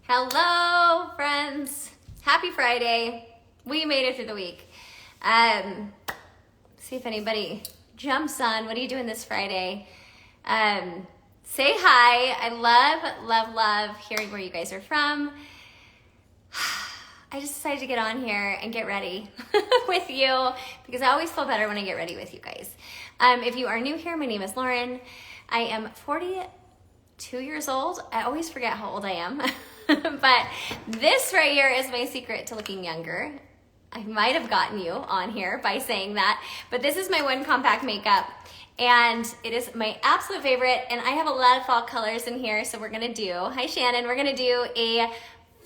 Hello, friends. Happy Friday. We made it through the week. See if anybody jumps on. What are you doing this Friday? Say hi. I love hearing where you guys are from. I just decided to get on here and get ready with you because I always feel better when I get ready with you guys. If you are new here, my name is Lauren. I am 42 years old. I always forget how old I am. But this right here is my secret to looking younger. I might have gotten you on here by saying that, but this is my one compact makeup and it is my absolute favorite, and I have a lot of fall colors in here, so we're gonna do, hi Shannon, we're gonna do a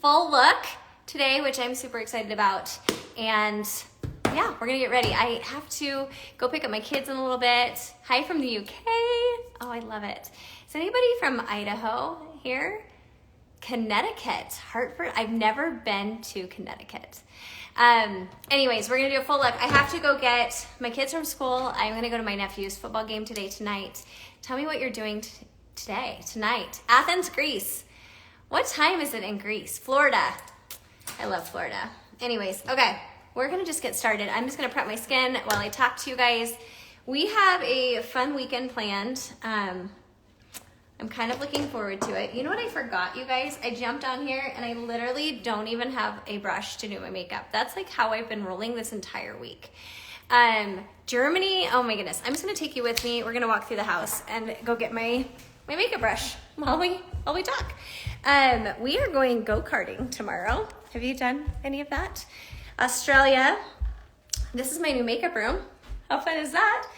full look today, which I'm super excited about, and yeah, we're gonna get ready. I have to go pick up my kids in a little bit. Hi from the UK. Oh, I love it. Is anybody from Idaho here? Connecticut, Hartford. I've never been to Connecticut. Anyways, we're gonna do a full look. I have to go get my kids from school. I'm gonna go to my nephew's football game tonight. Tell me what you're doing tonight. Athens, Greece. What time is it in Greece? Florida. I love Florida. Anyways, okay, we're gonna just get started. I'm just gonna prep my skin while I talk to you guys. We have a fun weekend planned. I'm kind of looking forward to it. You know what I forgot, you guys? I jumped on here and I literally don't even have a brush to do my makeup. That's like how I've been rolling this entire week. Germany, oh my goodness. I'm just gonna take you with me. We're gonna walk through the house and go get my makeup brush while we talk. We are going go-karting tomorrow. Have you done any of that? Australia. This is my new makeup room. How fun is that?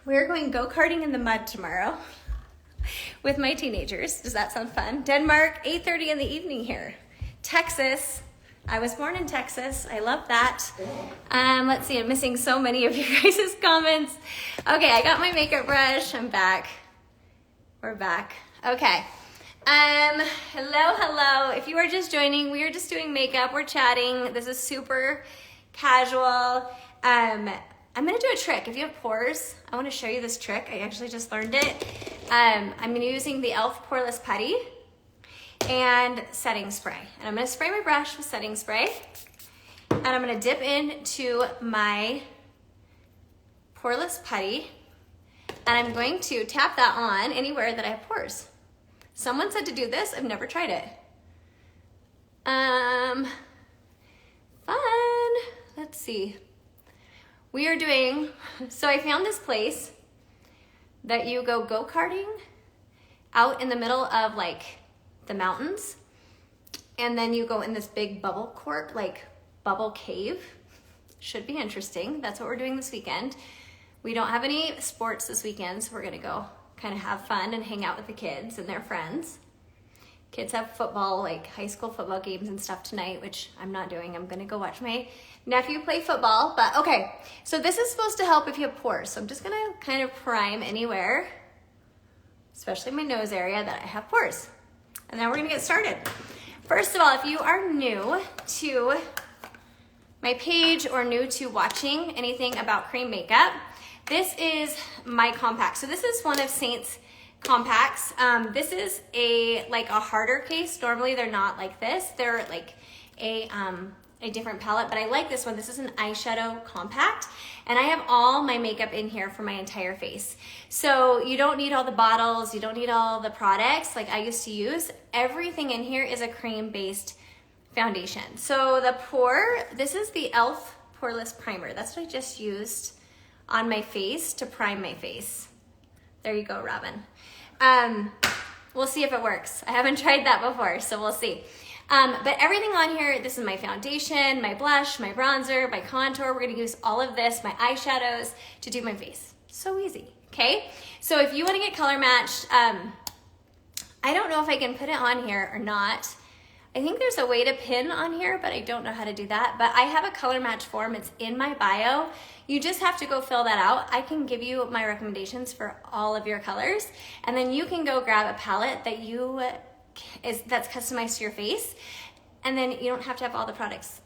We're going go-karting in the mud tomorrow with my teenagers. Does that sound fun? Denmark, 8:30 in the evening here. Texas, I was born in Texas. I love that. Let's see, I'm missing so many of your guys' comments. Okay, I got my makeup brush. I'm back. We're back. Okay. Hello. If you are just joining, we are just doing makeup. We're chatting. This is super casual. I'm gonna do a trick. If you have pores, I wanna show you this trick. I actually just learned it. I'm using the e.l.f. Poreless Putty and setting spray. And I'm gonna spray my brush with setting spray. And I'm gonna dip into my Poreless Putty. And I'm going to tap that on anywhere that I have pores. Someone said to do this, I've never tried it. Fun, let's see. We are doing, so I found this place that you go karting out in the middle of like the mountains, and then you go in this big bubble court, like bubble cave. Should be interesting. That's what we're doing this weekend. We don't have any sports this weekend, so we're gonna go kind of have fun and hang out with the kids and their friends. Kids have football, like high school football games and stuff tonight, which I'm not doing. I'm gonna go watch my nephew play football, but okay. So this is supposed to help if you have pores. So I'm just gonna kind of prime anywhere, especially my nose area that I have pores. And then we're gonna get started. First of all, if you are new to my page or new to watching anything about cream makeup, this is my compact. So this is one of Seint's compacts. This is a harder case. Normally they're not like this. They're like a different palette, but I like this one. This is an eyeshadow compact, and I have all my makeup in here for my entire face. So you don't need all the bottles, you don't need all the products like I used to use. Everything in here is a cream-based foundation. So this is the e.l.f. Poreless Primer. That's what I just used on my face to prime my face. There you go, Robin. We'll see if it works. I haven't tried that before, so we'll see. But everything on here, this is my foundation, my blush, my bronzer, my contour. We're gonna use all of this, my eyeshadows, to do my face. So easy, okay? So if you wanna get color matched, I don't know if I can put it on here or not. I think there's a way to pin on here, but I don't know how to do that. But I have a color match form, it's in my bio. You just have to go fill that out. I can give you my recommendations for all of your colors, and then you can go grab a palette that's customized to your face, and then you don't have to have all the products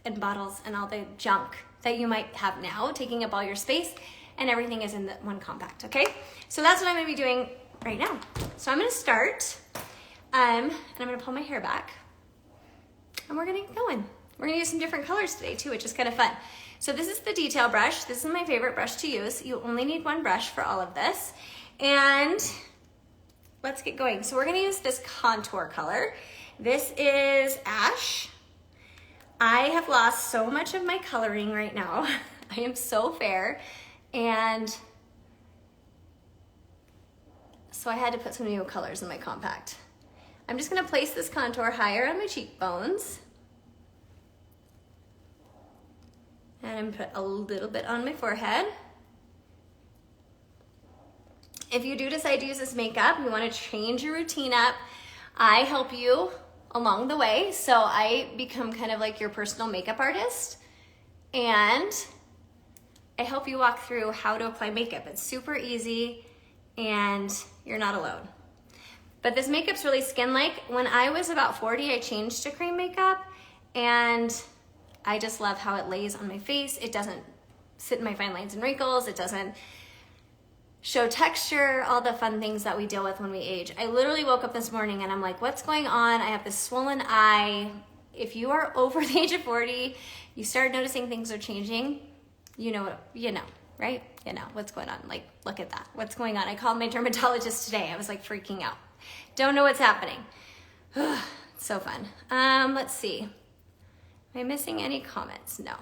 and bottles and all the junk that you might have now taking up all your space, and everything is in the one compact, okay? So that's what I'm gonna be doing right now. So I'm gonna start And I'm gonna pull my hair back and we're gonna get going. We're gonna use some different colors today too, which is kind of fun. So this is the detail brush. This is my favorite brush to use. You only need one brush for all of this. And let's get going. So we're gonna use this contour color. This is Ash. I have lost so much of my coloring right now. I am so fair. And so I had to put some new colors in my compact. I'm just gonna place this contour higher on my cheekbones. And I'm gonna put a little bit on my forehead. If you do decide to use this makeup, you wanna change your routine up, I help you along the way. So I become kind of like your personal makeup artist. And I help you walk through how to apply makeup. It's super easy and you're not alone. But this makeup's really skin-like. When I was about 40, I changed to cream makeup and I just love how it lays on my face. It doesn't sit in my fine lines and wrinkles. It doesn't show texture, all the fun things that we deal with when we age. I literally woke up this morning and I'm like, what's going on? I have this swollen eye. If you are over the age of 40, you start noticing things are changing, you know, right? You know, what's going on? Like, look at that. What's going on? I called my dermatologist today. I was like freaking out. Don't know what's happening. It's so fun. Let's see. Am I missing any comments? No.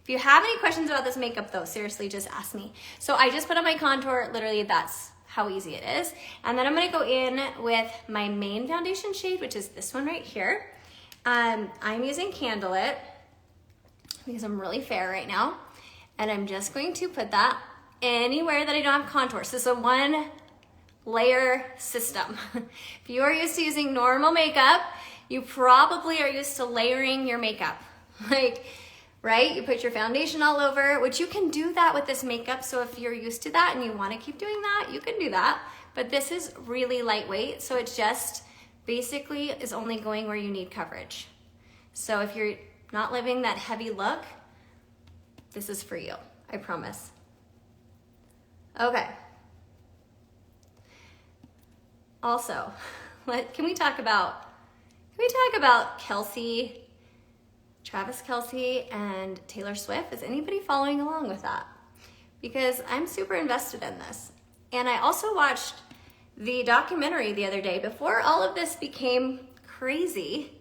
If you have any questions about this makeup though, seriously, just ask me. So I just put on my contour, literally that's how easy it is. And then I'm gonna go in with my main foundation shade, which is this one right here. I'm using Candlelit because I'm really fair right now. And I'm just going to put that anywhere that I don't have contour. So it's a one layer system. If you are used to using normal makeup, you probably are used to layering your makeup. Like, right? You put your foundation all over, which you can do that with this makeup. So if you're used to that and you want to keep doing that, you can do that. But this is really lightweight. So it just basically is only going where you need coverage. So if you're not living that heavy look, this is for you, I promise. Okay. Also, can we talk about Kelsey, Travis Kelce and Taylor Swift? Is anybody following along with that? Because I'm super invested in this. And I also watched the documentary the other day before all of this became crazy.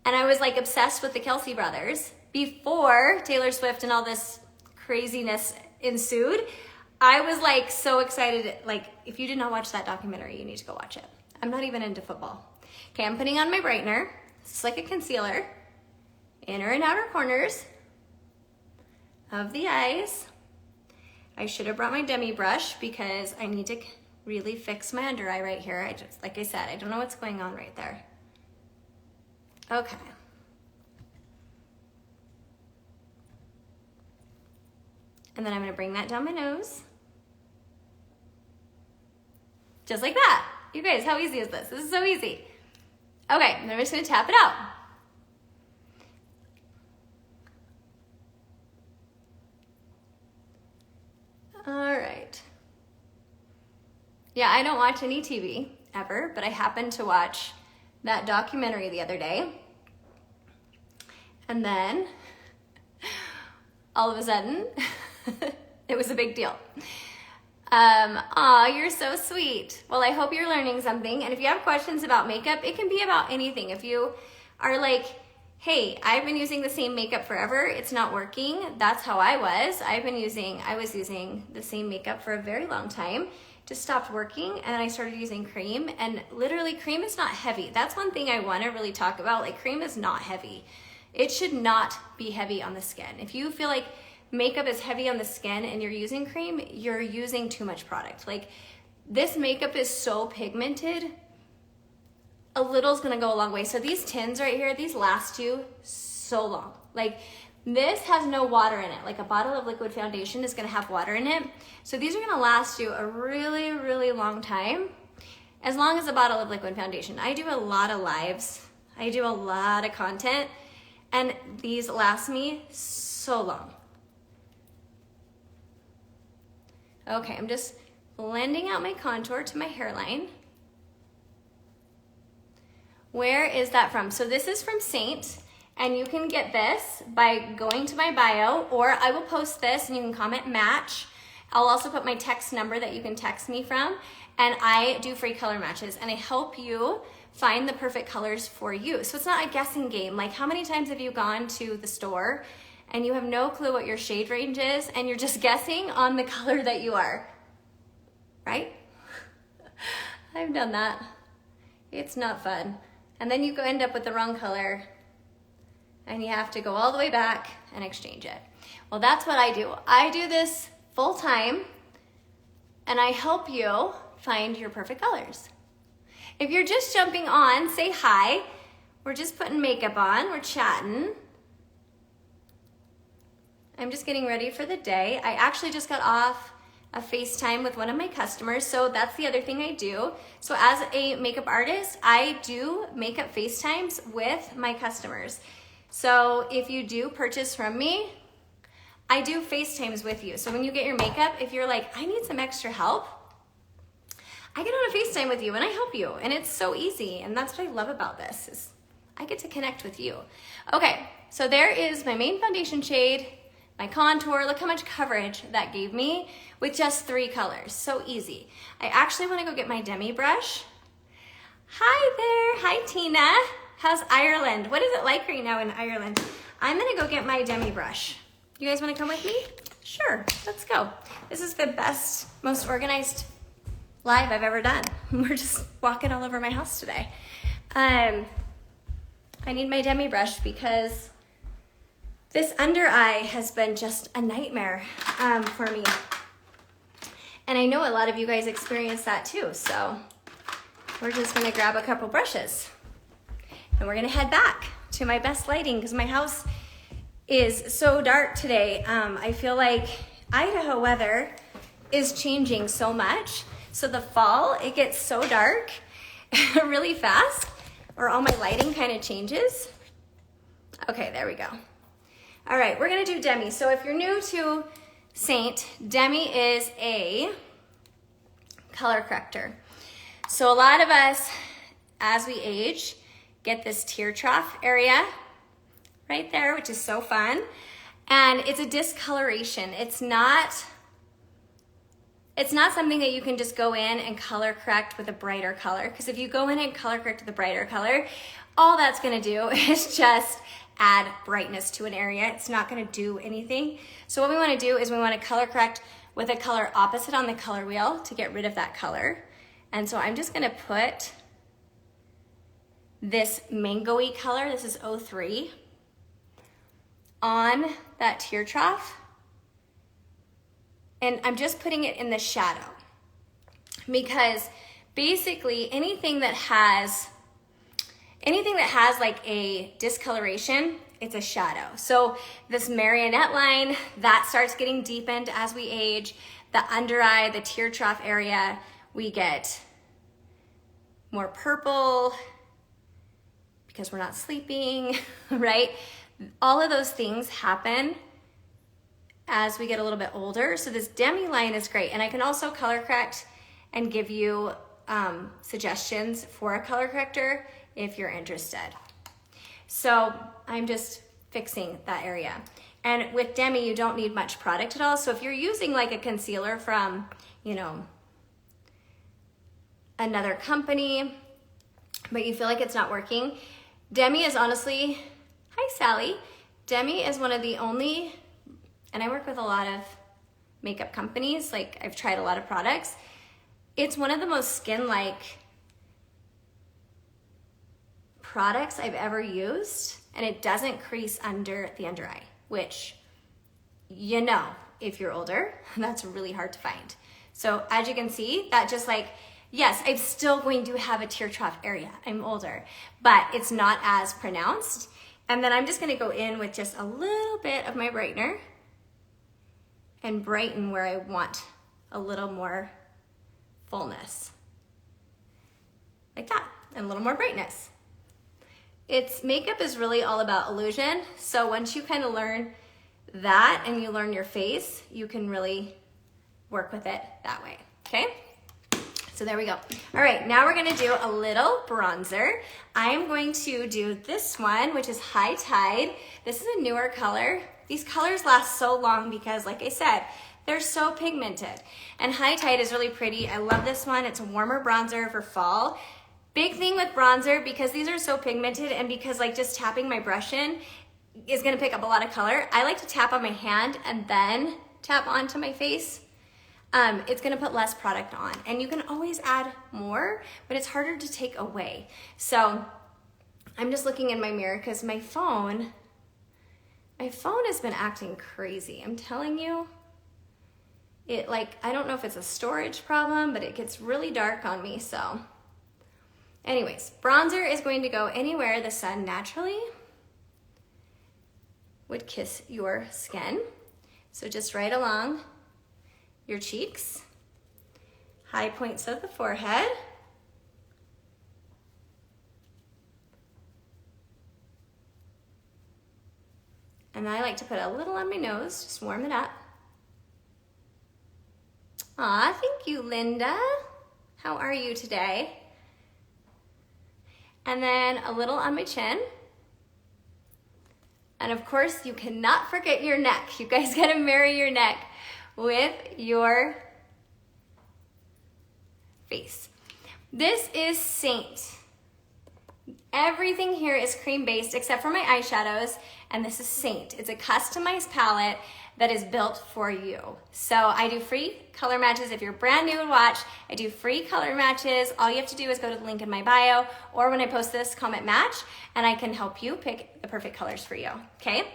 And I was like obsessed with the Kelce brothers. Before Taylor Swift and all this craziness ensued, I was like so excited. Like, if you did not watch that documentary, you need to go watch it. I'm not even into football. Okay, I'm putting on my Brightener. It's like a concealer. Inner and outer corners of the eyes. I should have brought my Demi brush because I need to really fix my under eye right here. Like I said, I don't know what's going on right there. Okay. And then I'm gonna bring that down my nose. Just like that. You guys, how easy is this? This is so easy. Okay, and then I'm just gonna tap it out. All right. Yeah, I don't watch any TV ever, but I happened to watch that documentary the other day. And then all of a sudden, it was a big deal. Aw, you're so sweet. Well, I hope you're learning something. And if you have questions about makeup, it can be about anything. If you are like, hey, I've been using the same makeup forever, it's not working. That's how I was. I was using the same makeup for a very long time. Just stopped working and I started using cream, and literally cream is not heavy. That's one thing I want to really talk about. Like, cream is not heavy. It should not be heavy on the skin. If you feel like makeup is heavy on the skin and you're using cream, you're using too much product. Like, this makeup is so pigmented, a little is gonna go a long way. So these tins right here, these last you so long. Like, this has no water in it. Like, a bottle of liquid foundation is gonna have water in it. So these are gonna last you a really, really long time, as long as a bottle of liquid foundation. I do a lot of lives. I do a lot of content, and these last me so long. Okay, I'm just blending out my contour to my hairline. Where is that from? So this is from Seint, and you can get this by going to my bio, or I will post this and you can comment match. I'll also put my text number that you can text me from, and I do free color matches, and I help you find the perfect colors for you. So it's not a guessing game. Like, how many times have you gone to the store and you have no clue what your shade range is and you're just guessing on the color that you are, right? I've done that. It's not fun. And then you end up with the wrong color and you have to go all the way back and exchange it. Well, that's what I do. I do this full time and I help you find your perfect colors. If you're just jumping on, say hi. We're just putting makeup on, we're chatting. I'm just getting ready for the day. I actually just got off a FaceTime with one of my customers, so that's the other thing I do. So as a makeup artist, I do makeup FaceTimes with my customers. So if you do purchase from me, I do FaceTimes with you. So when you get your makeup, if you're like, I need some extra help, I get on a FaceTime with you and I help you, and it's so easy. And that's what I love about this, is I get to connect with you. Okay, so there is my main foundation shade, my contour. Look how much coverage that gave me with just 3 colors. So easy. I actually want to go get my Demi brush. Hi there. Hi, Tina. How's Ireland? What is it like right now in Ireland? I'm going to go get my Demi brush. You guys want to come with me? Sure. Let's go. This is the best, most organized live I've ever done. We're just walking all over my house today. I need my Demi brush because this under eye has been just a nightmare for me. And I know a lot of you guys experience that too. So we're just gonna grab a couple brushes and we're gonna head back to my best lighting because my house is so dark today. I feel like Idaho weather is changing so much. So the fall, it gets so dark really fast, or all my lighting kind of changes. Okay, there we go. All right, we're gonna do Demi. So if you're new to Seint, Demi is a color corrector. So a lot of us, as we age, get this tear trough area right there, which is so fun. And it's a discoloration. It's not something that you can just go in and color correct with a brighter color. Because if you go in and color correct with a brighter color, all that's gonna do is just add brightness to an area. It's not gonna do anything. So what we wanna do is we wanna color correct with a color opposite on the color wheel to get rid of that color. And so I'm just gonna put this mango-y color, this is 03, on that tear trough. And I'm just putting it in the shadow because basically anything that has like a discoloration, it's a shadow. So this marionette line, that starts getting deepened as we age. The under eye, the tear trough area, we get more purple because we're not sleeping, right? All of those things happen as we get a little bit older. So this Demi line is great. And I can also color correct and give you suggestions for a color corrector if you're interested. So I'm just fixing that area. And with Demi, you don't need much product at all. So if you're using like a concealer from, you know, another company, but you feel like it's not working, Demi is honestly, hi Sally, Demi is one of the only, and I work with a lot of makeup companies, like I've tried a lot of products. It's one of the most skin-like products I've ever used, and it doesn't crease under the under eye, which, you know, if you're older, that's really hard to find. So as you can see, that just like, yes, I'm still going to have a tear trough area. I'm older, but it's not as pronounced. And then I'm just gonna go in with just a little bit of my brightener and brighten where I want a little more fullness. Like that, and a little more brightness. Makeup is really all about illusion. So once you kind of learn that and you learn your face, you can really work with it that way, okay? So there we go. All right, now we're gonna do a little bronzer. I'm going to do this one, which is High Tide. This is a newer color. These colors last so long because, like I said, they're so pigmented. And High Tide is really pretty. I love this one. It's a warmer bronzer for fall. Big thing with bronzer, because these are so pigmented and because like just tapping my brush in is gonna pick up a lot of color, I like to tap on my hand and then tap onto my face. It's gonna put less product on, and you can always add more, but it's harder to take away. So I'm just looking in my mirror because my phone has been acting crazy. I'm telling you, I don't know if it's a storage problem, but it gets really dark on me. So anyways, bronzer is going to go anywhere the sun naturally would kiss your skin. So just right along your cheeks, high points of the forehead, and I like to put a little on my nose, just warm it up. Aw, thank you, Linda. How are you today? And then a little on my chin. And of course, you cannot forget your neck. You guys gotta marry your neck with your face. This is Seint. Everything here is cream based except for my eyeshadows, and this is Seint. It's a customized palette that is built for you. So I do free color matches. If you're brand new to watch, I do free color matches. All you have to do is go to the link in my bio, or when I post this, comment match, and I can help you pick the perfect colors for you, okay?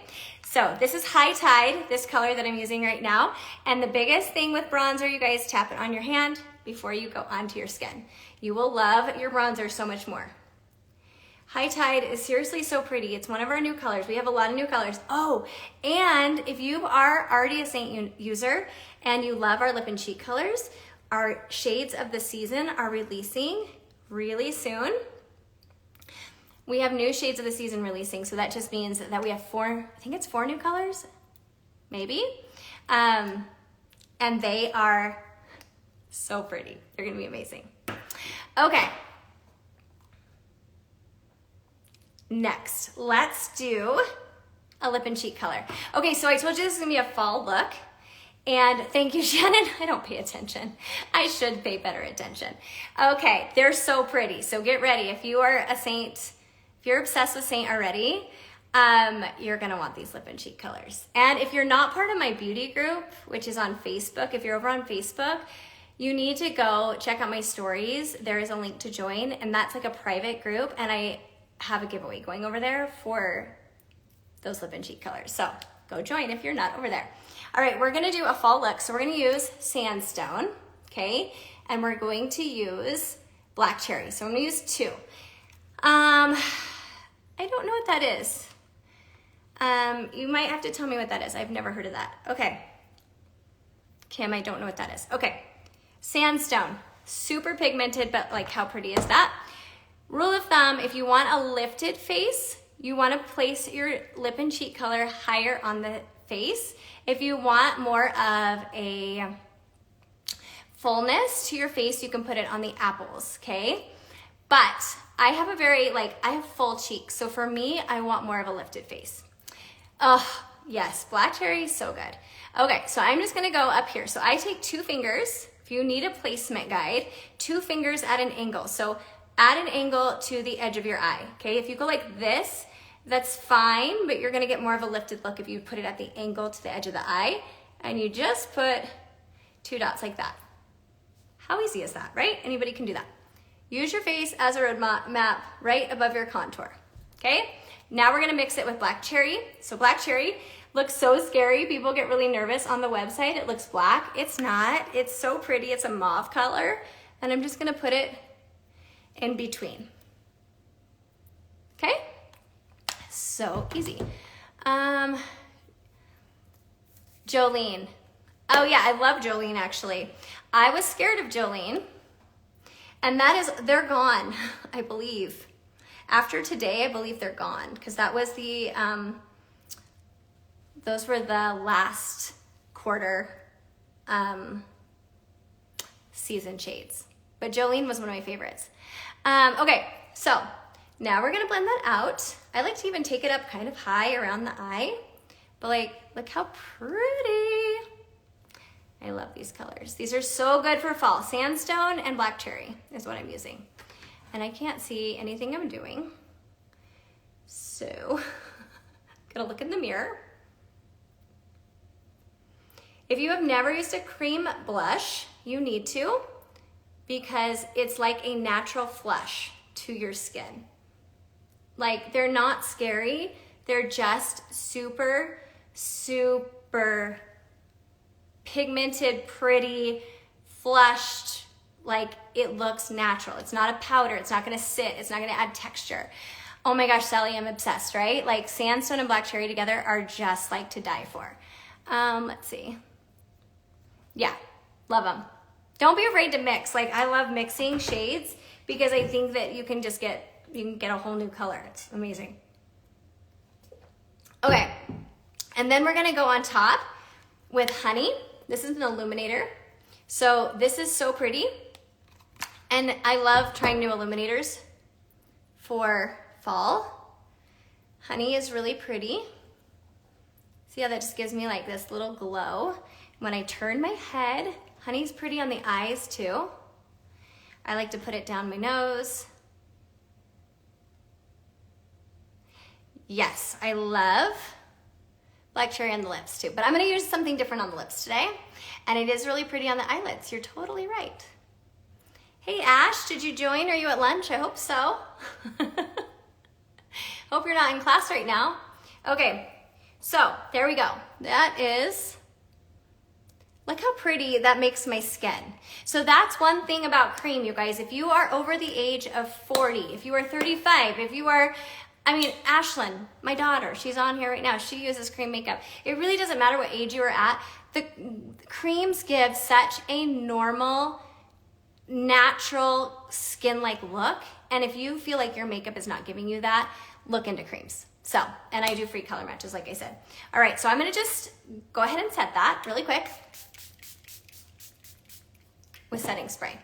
So this is High Tide, this color that I'm using right now. And the biggest thing with bronzer, you guys, tap it on your hand before you go onto your skin. You will love your bronzer so much more. High Tide is seriously so pretty. It's one of our new colors. We have a lot of new colors. Oh, and if you are already a Seint user and you love our lip and cheek colors, our shades of the season are releasing really soon. We have new shades of the season releasing, so that just means that we have I think it's 4 new colors, maybe. And they are so pretty. They're gonna be amazing. Okay. Next, let's do a lip and cheek color. Okay, so I told you this is gonna be a fall look, and thank you, Shannon. I don't pay attention. I should pay better attention. Okay, they're so pretty, so get ready. If you are a Seint, if you're obsessed with Seint already, you're gonna want these lip and cheek colors. And if you're not part of my beauty group, which is on Facebook, if you're over on Facebook, you need to go check out my stories. There is a link to join, and that's like a private group, and I have a giveaway going over there for those lip and cheek colors. So go join if you're not over there. All right, we're gonna do a fall look. So we're gonna use sandstone, okay? And we're going to use black cherry. So I'm gonna use 2. I don't know what that is. You might have to tell me what that is. I've never heard of that. Okay. Kim, I don't know what that is. Okay, sandstone, super pigmented, but like how pretty is that? Rule of thumb, if you want a lifted face, you want to place your lip and cheek color higher on the face. If you want more of a fullness to your face, you can put it on the apples, okay? But I have I have full cheeks. So for me, I want more of a lifted face. Oh, yes, black cherry, so good. Okay, so I'm just gonna go up here. So I take 2 fingers. If you need a placement guide, 2 fingers at an angle. So add an angle to the edge of your eye, okay? If you go like this, that's fine, but you're gonna get more of a lifted look if you put it at the angle to the edge of the eye, and you just put 2 dots like that. How easy is that, right? Anybody can do that. Use your face as a road map right above your contour, okay? Now we're gonna mix it with black cherry. So black cherry looks so scary. People get really nervous on the website. It looks black. It's not. It's so pretty. It's a mauve color, and I'm just gonna put it in between. Okay? So easy. Jolene. Oh yeah, I love Jolene actually. I was scared of Jolene, and they're gone, I believe. After today, I believe they're gone, because that was those were the last quarter season shades. but Jolene was one of my favorites. Okay, so now we're gonna blend that out. I like to even take it up kind of high around the eye, but like, look how pretty. I love these colors. These are so good for fall. Sandstone and black cherry is what I'm using. And I can't see anything I'm doing. So, gonna look in the mirror. If you have never used a cream blush, you need to, because it's like a natural flush to your skin. Like, they're not scary. They're just super, super pigmented, pretty, flushed, like it looks natural. It's not a powder. It's not gonna sit. It's not gonna add texture. Oh my gosh, Sally, I'm obsessed, right? Like sandstone and black cherry together are just like to die for. Let's see. Yeah, love them. Don't be afraid to mix. Like I love mixing shades because I think that you can just get a whole new color. It's amazing. Okay, and then we're gonna go on top with honey. This is an illuminator. So this is so pretty. And I love trying new illuminators for fall. Honey is really pretty. See how that just gives me like this little glow. When I turn my head, honey's pretty on the eyes too. I like to put it down my nose. Yes, I love black cherry on the lips too, but I'm gonna use something different on the lips today. And it is really pretty on the eyelids. You're totally right. Hey Ash, did you join? Are you at lunch? I hope so. Hope you're not in class right now. Okay, so there we go. That is, look how pretty that makes my skin. So that's one thing about cream, you guys. If you are over the age of 40, if you are 35, if you are, I mean, Ashlyn, my daughter, she's on here right now. She uses cream makeup. It really doesn't matter what age you are at. The creams give such a normal, natural skin-like look. And if you feel like your makeup is not giving you that, look into creams. So, and I do free color matches, like I said. All right, so I'm gonna just go ahead and set that really quick with setting spray.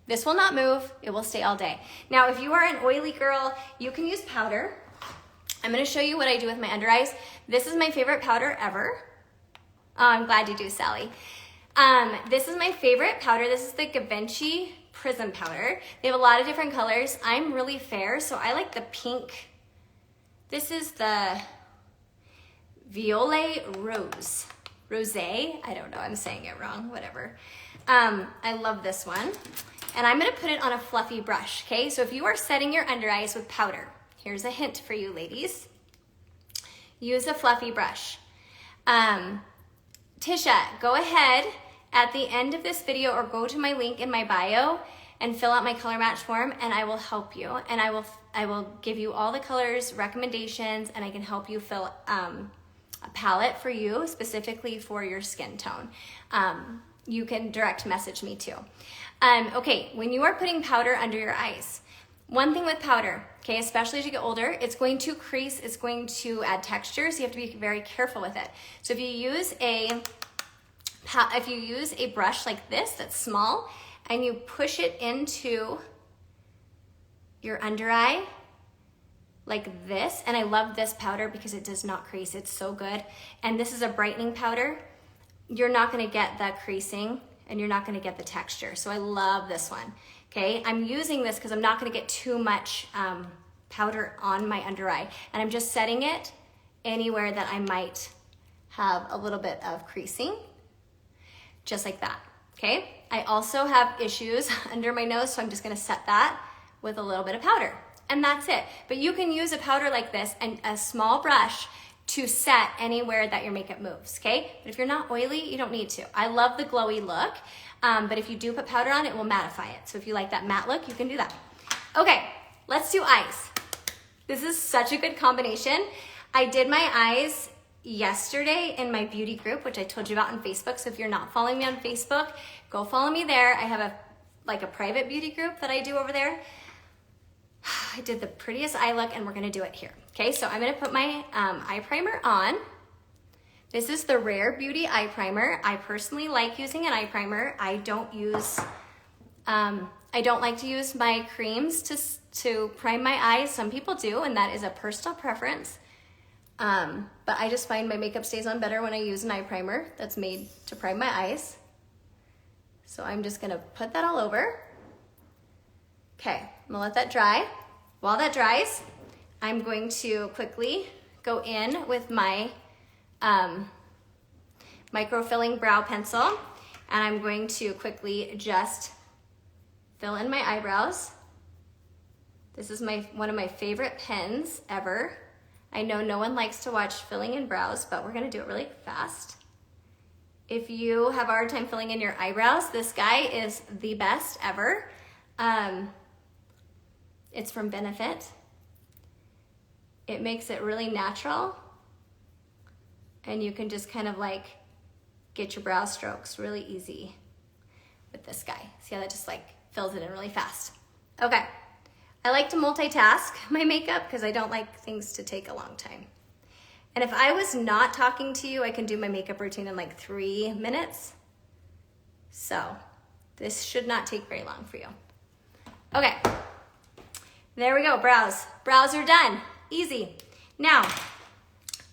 This will not move, it will stay all day. Now, if you are an oily girl, you can use powder. I'm gonna show you what I do with my under eyes. This is my favorite powder ever. Oh, I'm glad you do, Sally. This is my favorite powder. This is the Givenchy Prism Powder. They have a lot of different colors. I'm really fair, so I like the pink. This is the Violet Rose. Rosé? I don't know, I'm saying it wrong, whatever. I love this one. And I'm gonna put it on a fluffy brush, okay? So if you are setting your under eyes with powder, here's a hint for you ladies. Use a fluffy brush. Tisha, go ahead at the end of this video or go to my link in my bio and fill out my color match form and I will help you. And I will give you all the colors, recommendations, and I can help you fill a palette for you specifically for your skin tone. You can direct message me too. Okay, when you are putting powder under your eyes, one thing with powder, okay, especially as you get older, it's going to crease, it's going to add texture, so you have to be very careful with it. So if you use a brush like this that's small and you push it into your under eye like this, and I love this powder because it does not crease, it's so good. And this is a brightening powder. You're not gonna get that creasing and you're not gonna get the texture. So I love this one, okay? I'm using this because I'm not gonna get too much powder on my under eye. And I'm just setting it anywhere that I might have a little bit of creasing, just like that, okay? I also have issues under my nose, so I'm just gonna set that with a little bit of powder. And that's it. But you can use a powder like this and a small brush to set anywhere that your makeup moves, okay? But if you're not oily, you don't need to. I love the glowy look, but if you do put powder on, it will mattify it. So if you like that matte look, you can do that. Okay, let's do eyes. This is such a good combination. I did my eyes yesterday in my beauty group, which I told you about on Facebook. So if you're not following me on Facebook, go follow me there. I have a private beauty group that I do over there. I did the prettiest eye look and we're gonna do it here. Okay, so I'm gonna put my eye primer on. This is the Rare Beauty eye primer. I personally like using an eye primer. I don't use a I don't like to use my creams to prime my eyes. Some people do, and that is a personal preference. But I just find my makeup stays on better when I use an eye primer that's made to prime my eyes. So I'm just gonna put that all over. Okay, I'm gonna let that dry. While that dries, I'm going to quickly go in with my micro-filling brow pencil, and I'm going to quickly just fill in my eyebrows. This is one of my favorite pens ever. I know no one likes to watch filling in brows, but we're gonna do it really fast. If you have a hard time filling in your eyebrows, this guy is the best ever. It's from Benefit. It makes it really natural, and you can just kind of like get your brow strokes really easy with this guy. See how that just like fills it in really fast. Okay, I like to multitask my makeup because I don't like things to take a long time. And if I was not talking to you, I can do my makeup routine in like 3 minutes. So this should not take very long for you. Okay, there we go, brows. Brows are done, easy. Now,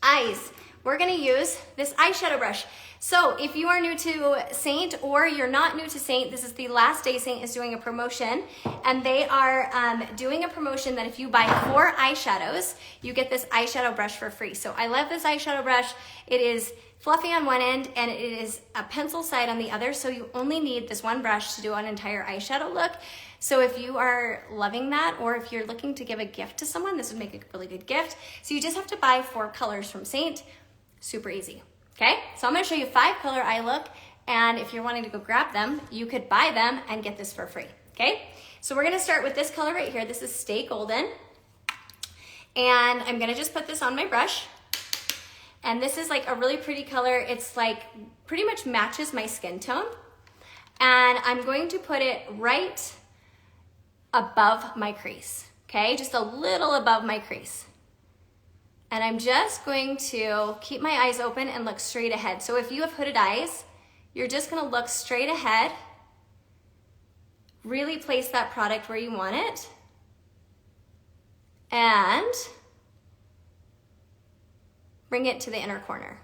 eyes. We're gonna use this eyeshadow brush. So if you are new to Seint or you're not new to Seint, this is the last day Seint is doing a promotion, and they are doing a promotion that if you buy 4 eyeshadows, you get this eyeshadow brush for free. So I love this eyeshadow brush. It is fluffy on one end and it is a pencil side on the other, so you only need this one brush to do an entire eyeshadow look. So if you are loving that, or if you're looking to give a gift to someone, this would make a really good gift. So you just have to buy 4 colors from Seint. Super easy. Okay, so I'm gonna show you 5 color eye look, and if you're wanting to go grab them, you could buy them and get this for free, okay? So we're gonna start with this color right here. This is Stay Golden, and I'm gonna just put this on my brush, and this is like a really pretty color. It's like pretty much matches my skin tone, and I'm going to put it right above my crease, okay? Just a little above my crease. And I'm just going to keep my eyes open and look straight ahead. So if you have hooded eyes, you're just gonna look straight ahead, really place that product where you want it, and bring it to the inner corner.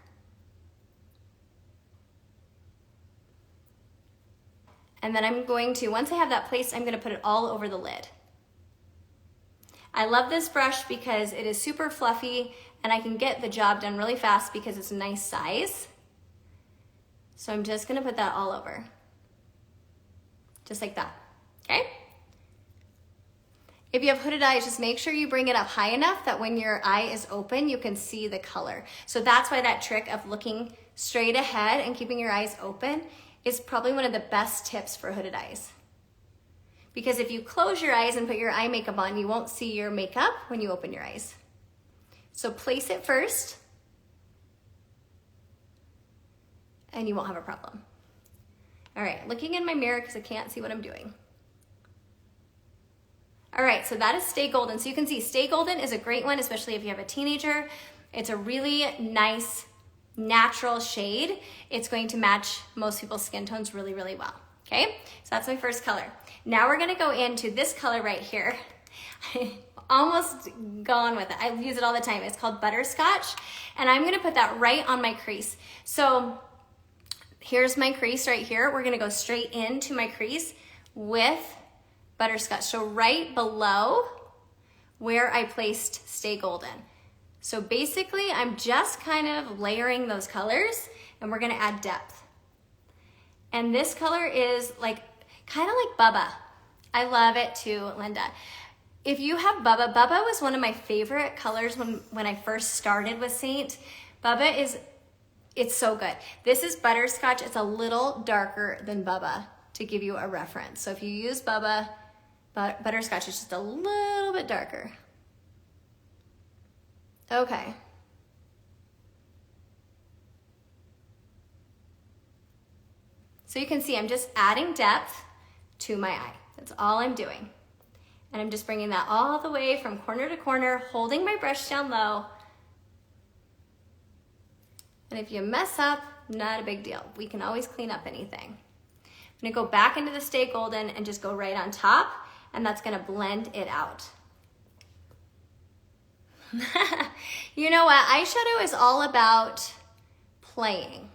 And then I'm going to, once I have that placed, I'm gonna put it all over the lid. I love this brush because it is super fluffy and I can get the job done really fast because it's a nice size. So I'm just gonna put that all over. Just like that, okay? If you have hooded eyes, just make sure you bring it up high enough that when your eye is open, you can see the color. So that's why that trick of looking straight ahead and keeping your eyes open is probably one of the best tips for hooded eyes. Because if you close your eyes and put your eye makeup on, you won't see your makeup when you open your eyes. So place it first, and you won't have a problem. All right, looking in my mirror because I can't see what I'm doing. All right, so that is Stay Golden. So you can see Stay Golden is a great one, especially if you have a teenager. It's a really nice, natural shade. It's going to match most people's skin tones really, really well. Okay, so that's my first color. Now we're gonna go into this color right here. Almost gone with it. I use it all the time. It's called Butterscotch, and I'm gonna put that right on my crease. So here's my crease right here. We're gonna go straight into my crease with Butterscotch. So right below where I placed Stay Golden. So basically, I'm just kind of layering those colors, and we're gonna add depth. And this color is like, kind of like Bubba. I love it too, Linda. If you have Bubba, Bubba was one of my favorite colors when I first started with Seint. Bubba is, it's so good. This is Butterscotch. It's a little darker than Bubba to give you a reference. So if you use Bubba, Butterscotch is just a little bit darker. Okay. So you can see I'm just adding depth to my eye. That's all I'm doing. And I'm just bringing that all the way from corner to corner, holding my brush down low. And if you mess up, not a big deal. We can always clean up anything. I'm gonna go back into the Stay Golden and just go right on top, and that's gonna blend it out. You know what? Eyeshadow is all about playing.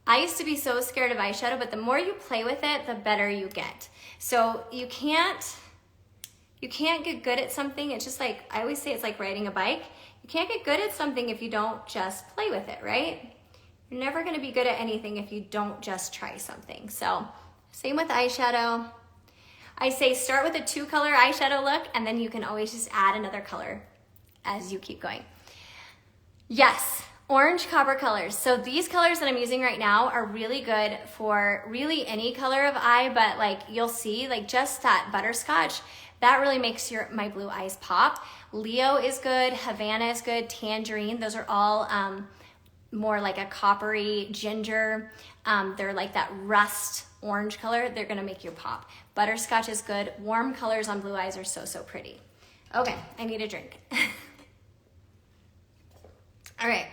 I used to be so scared of eyeshadow, but the more you play with it, the better you get. So you can't get good at something. It's just like, I always say it's like riding a bike. You can't get good at something if you don't just play with it, right? You're never gonna be good at anything if you don't just try something. So same with eyeshadow. I say start with a 2-color eyeshadow look, and then you can always just add another color as you keep going. Yes, orange copper colors. So these colors that I'm using right now are really good for really any color of eye, but like you'll see, like just that butterscotch, that really makes my blue eyes pop. Leo is good, Havana is good, tangerine, those are all more like a coppery ginger. They're like that rust orange color, they're gonna make you pop. Butterscotch is good. Warm colors on blue eyes are so, so pretty. Okay, I need a drink. All right,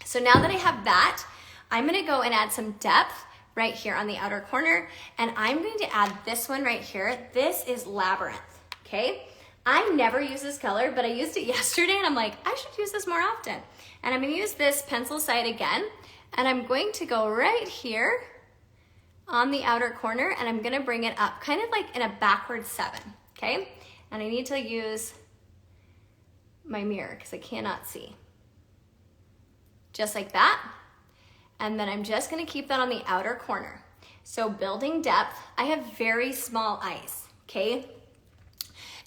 so now that I have that, I'm gonna go and add some depth right here on the outer corner, and I'm going to add this one right here. This is Labyrinth, okay? I never use this color, but I used it yesterday, and I'm like, I should use this more often. And I'm gonna use this pencil side again, and I'm going to go right here on the outer corner, and I'm gonna bring it up, kind of like in a backward 7, okay? And I need to use my mirror because I cannot see. Just like that. And then I'm just gonna keep that on the outer corner. So building depth, I have very small eyes, okay?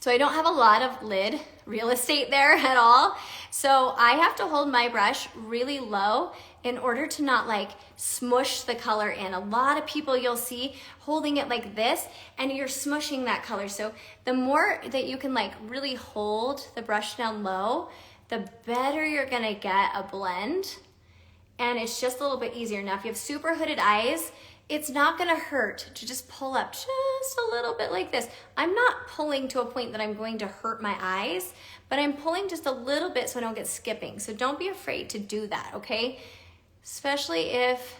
So I don't have a lot of lid real estate there at all. So I have to hold my brush really low in order to not like smush the color in. A lot of people you'll see holding it like this and you're smushing that color. So the more that you can like really hold the brush down low, the better you're gonna get a blend. And it's just a little bit easier. Now if you have super hooded eyes, it's not gonna hurt to just pull up just a little bit like this. I'm not pulling to a point that I'm going to hurt my eyes, but I'm pulling just a little bit so I don't get skipping. So don't be afraid to do that, okay? Especially if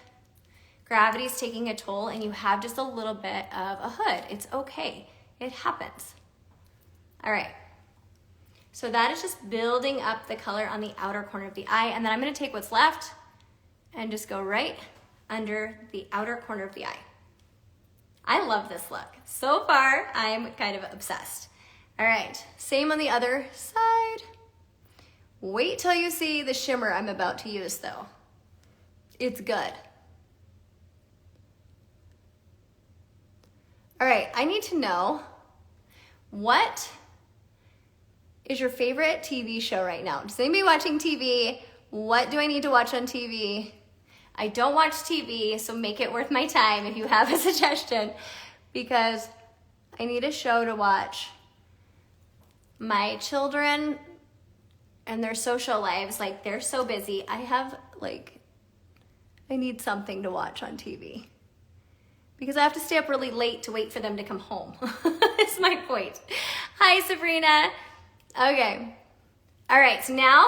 gravity's taking a toll and you have just a little bit of a hood. It's okay, it happens. All right, so that is just building up the color on the outer corner of the eye, and then I'm gonna take what's left and just go right under the outer corner of the eye. I love this look. So far, I'm kind of obsessed. All right, same on the other side. Wait till you see the shimmer I'm about to use though. It's good. All right, I need to know, what is your favorite TV show right now? Is anybody watching TV? What do I need to watch on TV? I don't watch TV, so make it worth my time if you have a suggestion, because I need a show to watch. My children and their social lives, like they're so busy. I need something to watch on TV because I have to stay up really late to wait for them to come home. It's my point. Hi, Sabrina. Okay. All right, so now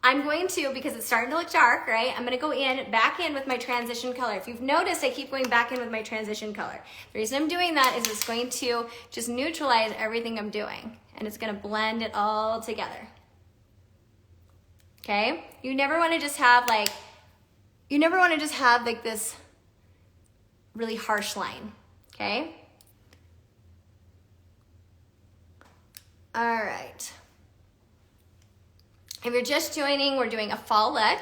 I'm going to, because it's starting to look dark, right? I'm gonna go back in with my transition color. If you've noticed, I keep going back in with my transition color. The reason I'm doing that is it's going to just neutralize everything I'm doing, and it's gonna blend it all together. Okay? You never wanna just have like this really harsh line, okay? All right. If you're just joining, we're doing a fall look.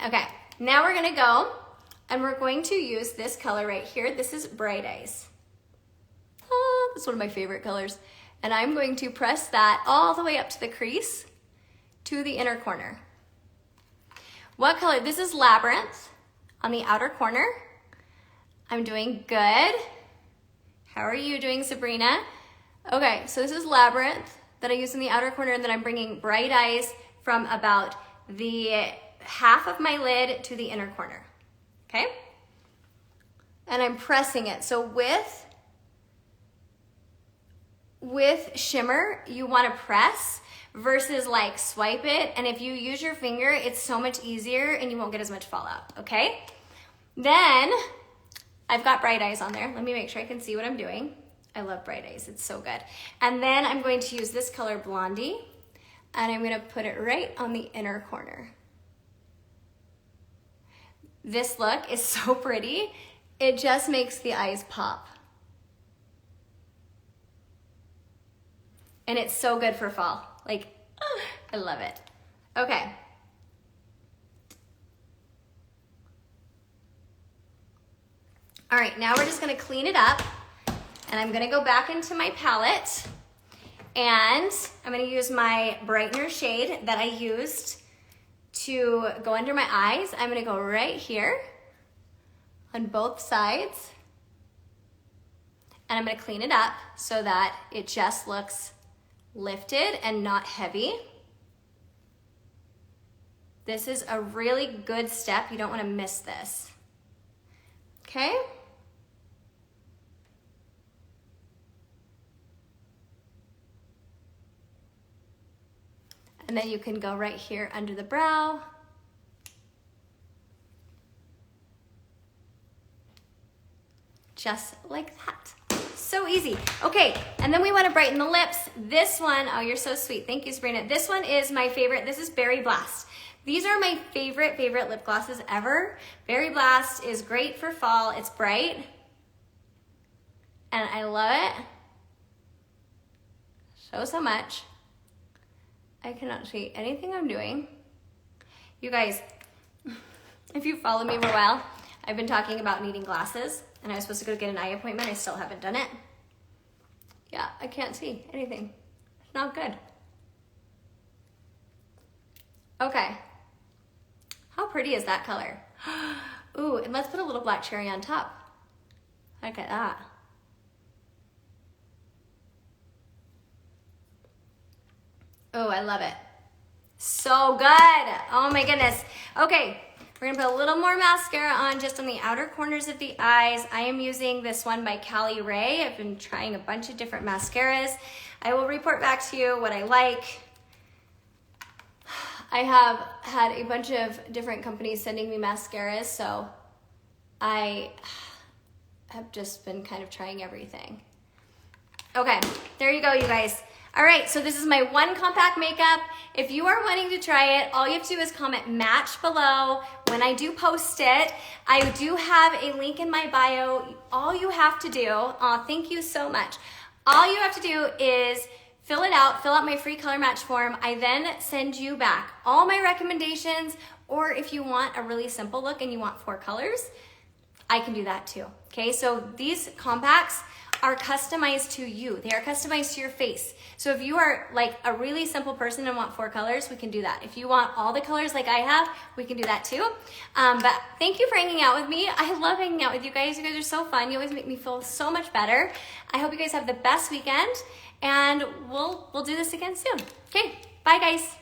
Okay, now we're gonna go and we're going to use this color right here. This is Bright Eyes. Oh, that's one of my favorite colors. And I'm going to press that all the way up to the crease to the inner corner. What color? This is Labyrinth on the outer corner. I'm doing good. How are you doing, Sabrina? Okay, so this is Labyrinth that I use in the outer corner, and then I'm bringing Bright Eyes from about the half of my lid to the inner corner, okay? And I'm pressing it. So with shimmer, you wanna press versus like swipe it, and if you use your finger, it's so much easier and you won't get as much fallout, okay? Then I've got Bright Eyes on there. Let me make sure I can see what I'm doing. I love Bright Eyes, it's so good. And then I'm going to use this color Blondie, and I'm gonna put it right on the inner corner. This look is so pretty. It just makes the eyes pop. And it's so good for fall. Like, I love it. Okay. All right, now we're just gonna clean it up, and I'm gonna go back into my palette, and I'm gonna use my Brightener shade that I used to go under my eyes. I'm gonna go right here on both sides, and I'm gonna clean it up so that it just looks lifted and not heavy. This is a really good step. You don't wanna miss this, okay? And then you can go right here under the brow. Just like that. So easy. Okay, and then we want to brighten the lips. This one, oh, you're so sweet. Thank you, Sabrina. This one is my favorite. This is Berry Blast. These are my favorite lip glosses ever. Berry Blast is great for fall. It's bright, and I love it so much. I cannot see anything I'm doing. You guys, if you follow me for a while, I've been talking about needing glasses, and I was supposed to go get an eye appointment. I still haven't done it. Yeah, I can't see anything. It's not good. Okay. How pretty is that color? Ooh, and let's put a little black cherry on top. Look at that. Oh, I love it. So good. Oh my goodness. Okay, we're gonna put a little more mascara on just on the outer corners of the eyes. I am using this one by Cali Ray. I've been trying a bunch of different mascaras. I will report back to you what I like. I have had a bunch of different companies sending me mascaras, so I have just been kind of trying everything. Okay, there you go, you guys. All right, so this is my one compact makeup. If you are wanting to try it, all you have to do is comment match below when I do post it. I do have a link in my bio. All you have to do, thank you so much. All you have to do is fill it out, fill out my free color match form. I then send you back all my recommendations, or if you want a really simple look and you want 4 colors, I can do that too. Okay, so these compacts are customized to you. They are customized to your face. So if you are like a really simple person and want 4 colors, we can do that. If you want all the colors like I have, we can do that too. But thank you for hanging out with me. I love hanging out with you guys. You guys are so fun. You always make me feel so much better. I hope you guys have the best weekend, and we'll do this again soon. Okay, bye guys.